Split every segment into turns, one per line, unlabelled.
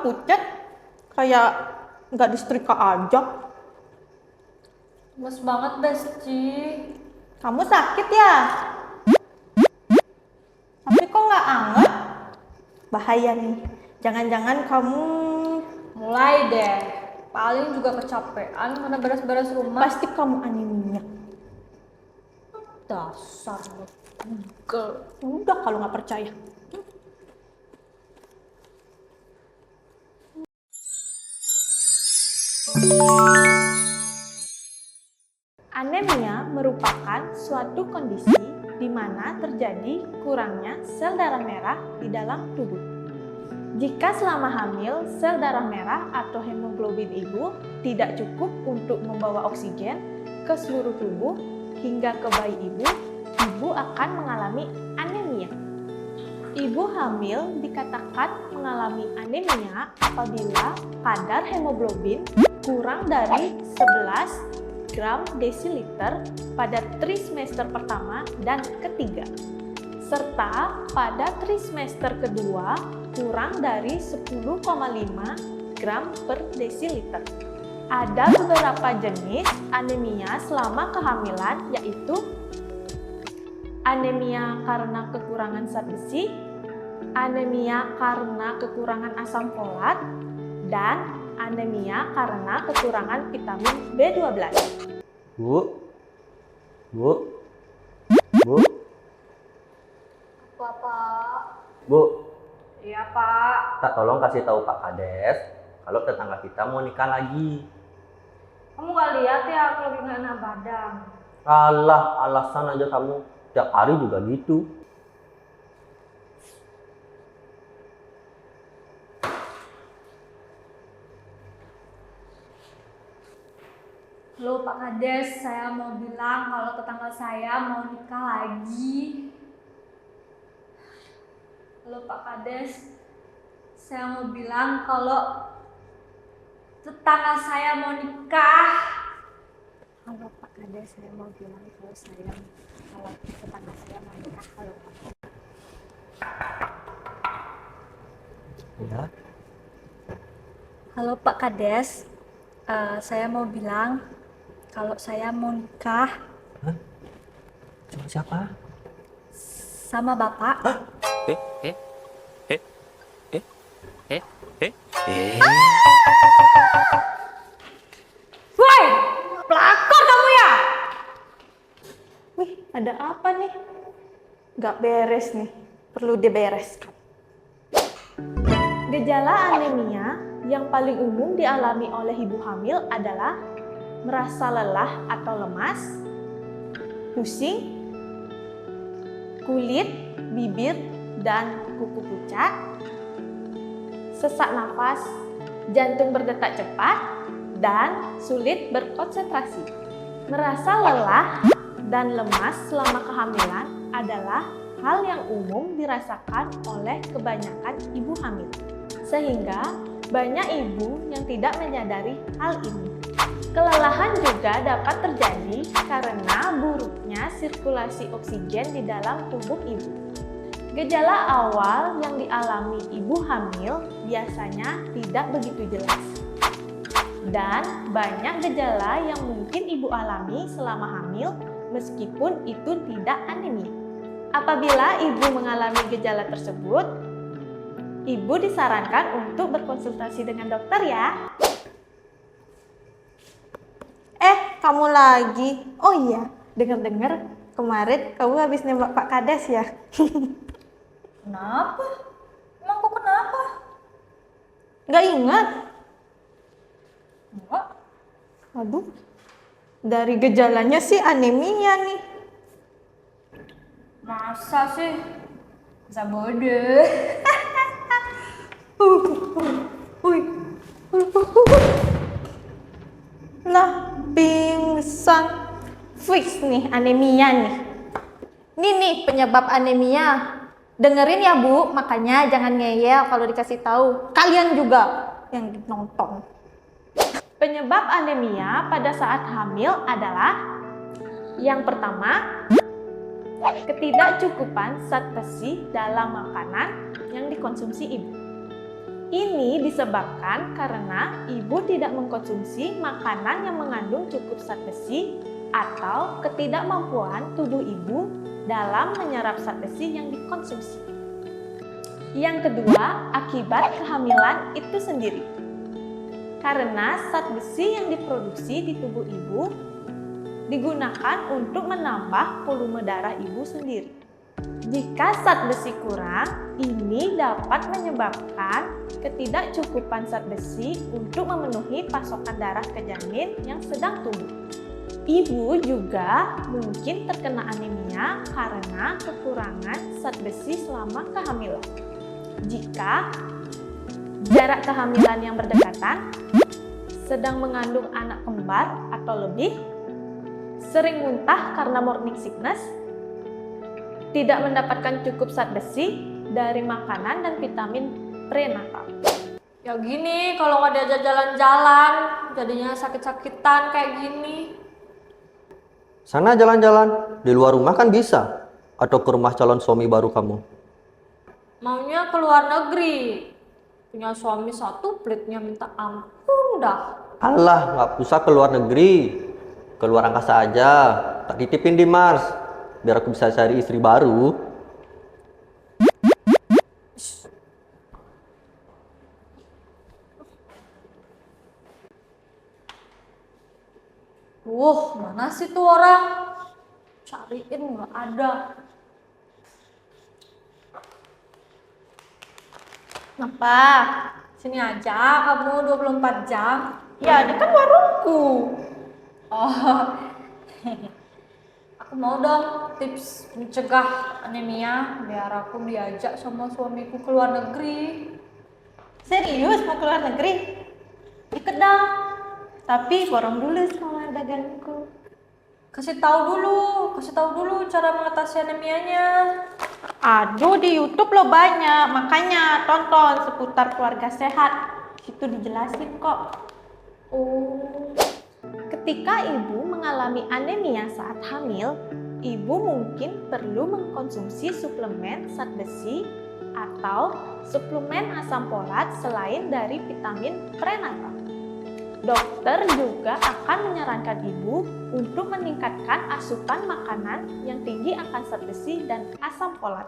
pucat, kayak nggak disetrika aja.
Lemes banget, Besti.
Kamu sakit ya? Tapi kok nggak anget? Bahaya nih. Jangan-jangan kamu
Mulai deh. Paling juga kecapean karena beres-beres rumah.
pasti kamu anemia.
Dasar lo. Google.
Udah kalau nggak percaya. Anemia merupakan suatu kondisi di mana terjadi kurangnya sel darah merah di dalam tubuh. Jika selama hamil, sel darah merah atau hemoglobin ibu tidak cukup untuk membawa oksigen ke seluruh tubuh hingga ke bayi ibu akan mengalami anemia. Ibu hamil dikatakan mengalami anemia apabila kadar hemoglobin kurang dari 11 gram desiliter pada trimester pertama dan ketiga, serta pada trimester kedua kurang dari 10,5 gram per desiliter. Ada beberapa jenis anemia selama kehamilan, yaitu anemia karena kekurangan zat besi, anemia karena kekurangan asam folat, dan anemia karena kekurangan vitamin B12.
Bu.
Apa, Pak?
Bu,
Iya, Pak.
tak tolong kasih tahu Pak Kades kalau tetangga kita mau nikah lagi.
Kamu gak lihat ya aku lagi gak enak badan?
Alah, alasan aja kamu. Tiap hari juga gitu.
Halo Pak Kades, saya mau bilang kalau tetangga saya mau nikah lagi. Halo Pak Kades, saya mau bilang kalau tetangga saya mau nikah.
Halo Pak Kades, saya mau bilang kalau tetangga saya mau nikah. Halo Pak.
Ya.
Halo Pak Kades, saya mau bilang kalau saya mau nikah.
Hah? Sama siapa?
Sama Bapak.
Woi, pelakor kamu ya? Wih, ada apa nih? Nggak beres nih, perlu dibereskan. Gejala anemia yang paling umum dialami oleh ibu hamil adalah merasa lelah atau lemas, pusing, kulit, bibir, dan kuku pucat, sesak nafas, jantung berdetak cepat, dan sulit berkonsentrasi. Merasa lelah dan lemas selama kehamilan adalah hal yang umum dirasakan oleh kebanyakan ibu hamil, sehingga banyak ibu yang tidak menyadari hal ini. Kelelahan juga dapat terjadi karena buruknya sirkulasi oksigen di dalam tubuh ibu. Gejala awal yang dialami ibu hamil biasanya tidak begitu jelas. Dan banyak gejala yang mungkin ibu alami selama hamil meskipun itu tidak anemia. Apabila ibu mengalami gejala tersebut, ibu disarankan untuk berkonsultasi dengan dokter ya. Kamu lagi? Oh iya, dengar-dengar kemarin kamu habis nembak Pak Kades ya?
Kenapa? Emang kok kenapa?
Nggak ingat?
Enggak.
Aduh, dari gejalanya sih anemia nih.
Masa sih? Bisa bodoh.
Lah, pingsan. Fix nih anemia nih. Ini nih penyebab anemia. Dengerin ya Bu, makanya jangan ngeyel kalau dikasih tahu. Kalian juga yang nonton. Penyebab anemia pada saat hamil adalah yang pertama, ketidakcukupan zat besi dalam makanan yang dikonsumsi ibu. Ini disebabkan karena ibu tidak mengkonsumsi makanan yang mengandung cukup zat besi atau ketidakmampuan tubuh ibu dalam menyerap zat besi yang dikonsumsi. Yang kedua, akibat kehamilan itu sendiri. Karena zat besi yang diproduksi di tubuh ibu digunakan untuk menambah volume darah ibu sendiri. Jika zat besi kurang, ini dapat menyebabkan ketidakcukupan zat besi untuk memenuhi pasokan darah ke janin yang sedang tumbuh. Ibu juga mungkin terkena anemia karena kekurangan zat besi selama kehamilan. Jika jarak kehamilan yang berdekatan, sedang mengandung anak kembar atau lebih, sering muntah karena morning sickness, tidak mendapatkan cukup zat besi dari makanan dan vitamin prenatal.
Ya gini, kalau nggak diajak jalan-jalan, jadinya sakit-sakitan kayak gini.
Sana jalan-jalan, di luar rumah kan bisa. Atau ke rumah calon suami baru kamu.
Maunya ke luar negeri. Punya suami satu, pelitnya minta ampun dah.
Alah, nggak usah ke luar negeri. Ke luar angkasa aja, tak titipin di Mars. Biar aku bisa cari istri baru.
Mana sih tuh orang? Cariin nggak ada.
Kenapa?
Sini aja, kamu 24 jam.
Ya, ini kan warungku.
Oh, aku mau dong tips mencegah anemia biar aku diajak sama suamiku ke luar negeri.
Serius mau keluar negeri? Ikut dong. Tapi borong dulu sama daganganku.
Kasih tahu dulu cara mengatasi anemianya.
Aduh, di YouTube lo banyak, makanya tonton seputar keluarga sehat. Situ dijelasin kok.
Oh,
Ketika ibu mengalami anemia saat hamil, ibu mungkin perlu mengkonsumsi suplemen zat besi atau suplemen asam folat selain dari vitamin prenatal. Dokter juga akan menyarankan ibu untuk meningkatkan asupan makanan yang tinggi akan zat besi dan asam folat.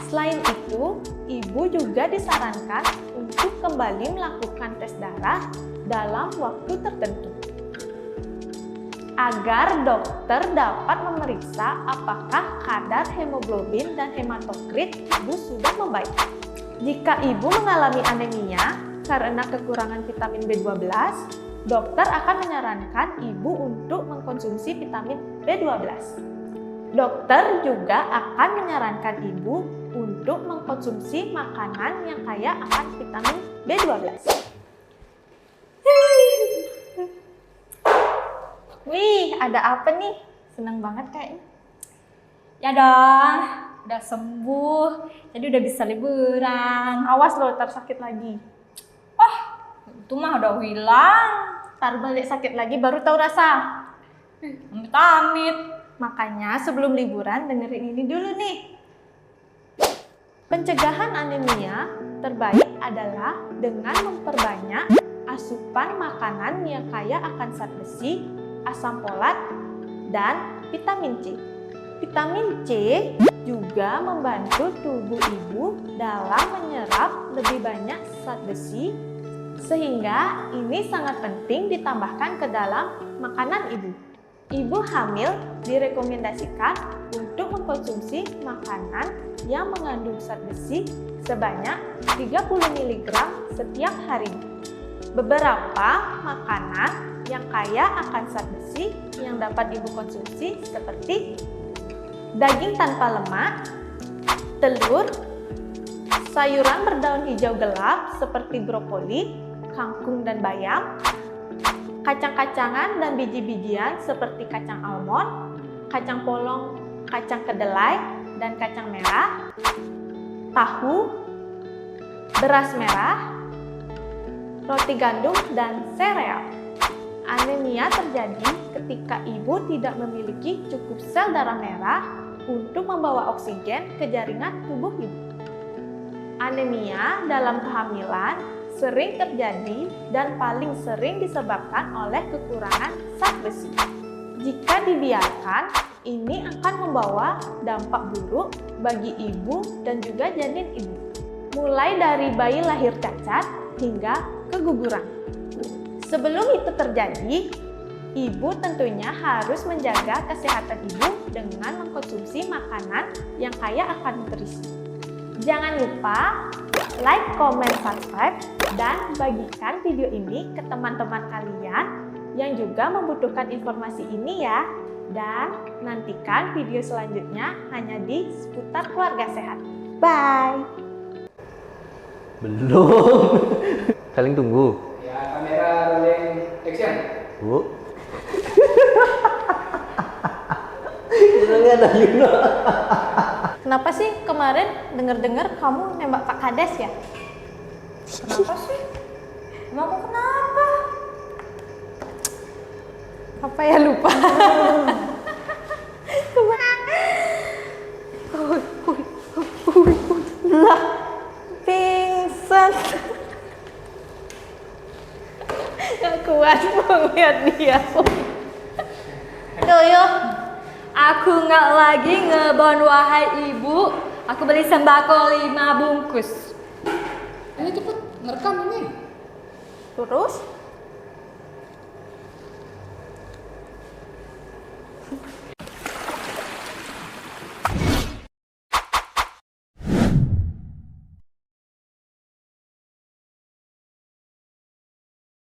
Selain itu, ibu juga disarankan untuk kembali melakukan tes darah dalam waktu tertentu, agar dokter dapat memeriksa apakah kadar hemoglobin dan hematokrit ibu sudah membaik. Jika ibu mengalami anemia karena kekurangan vitamin B12, dokter akan menyarankan ibu untuk mengkonsumsi vitamin B12. Dokter juga akan menyarankan ibu untuk mengkonsumsi makanan yang kaya akan vitamin B12. Wih, ada apa nih? Seneng banget kayaknya.
ya dong, udah sembuh, jadi udah bisa liburan.
Awas loh, ntar sakit lagi.
Itu mah udah hilang.
Ntar balik sakit lagi baru tahu rasa.
Amit-amit.
Makanya sebelum liburan dengerin ini dulu nih. Pencegahan anemia terbaik adalah dengan memperbanyak asupan makanan yang kaya akan zat besi, asam folat, dan vitamin C. Vitamin C juga membantu tubuh ibu dalam menyerap lebih banyak zat besi, sehingga ini sangat penting ditambahkan ke dalam makanan ibu. Ibu hamil direkomendasikan untuk mengkonsumsi makanan yang mengandung zat besi sebanyak 30 mg setiap harinya. Beberapa makanan yang kaya akan zat besi yang dapat ibu konsumsi seperti daging tanpa lemak, telur, sayuran berdaun hijau gelap seperti brokoli, kangkung dan bayam, kacang-kacangan dan biji-bijian seperti kacang almond, kacang polong, kacang kedelai, dan kacang merah, tahu, beras merah, roti gandum, dan sereal. Anemia terjadi ketika ibu tidak memiliki cukup sel darah merah untuk membawa oksigen ke jaringan tubuh ibu. Anemia dalam kehamilan sering terjadi dan paling sering disebabkan oleh kekurangan zat besi. Jika dibiarkan, ini akan membawa dampak buruk bagi ibu dan juga janin ibu, mulai dari bayi lahir cacat hingga keguguran. Sebelum itu terjadi, ibu tentunya harus menjaga kesehatan ibu dengan mengkonsumsi makanan yang kaya akan nutrisi. Jangan lupa like, comment, subscribe, dan bagikan video ini ke teman-teman kalian yang juga membutuhkan informasi ini ya. Dan nantikan video selanjutnya hanya di seputar keluarga sehat. Bye!
Belum. Saling tunggu.
Ya, kamera rolling action.
Bu. Senangnya ada Yuna.
Kenapa sih kemarin dengar-dengar kamu nembak Pak Kades ya?
Kenapa sih? Emang aku kenapa?
Apa ya lupa? Lah, pingsan. Gak kuat melihat dia.
Yoyo, aku nggak lagi ngebon wahai ibu. Aku beli sembako 5 bungkus.
Ini cepet ngerekam ini.
Terus?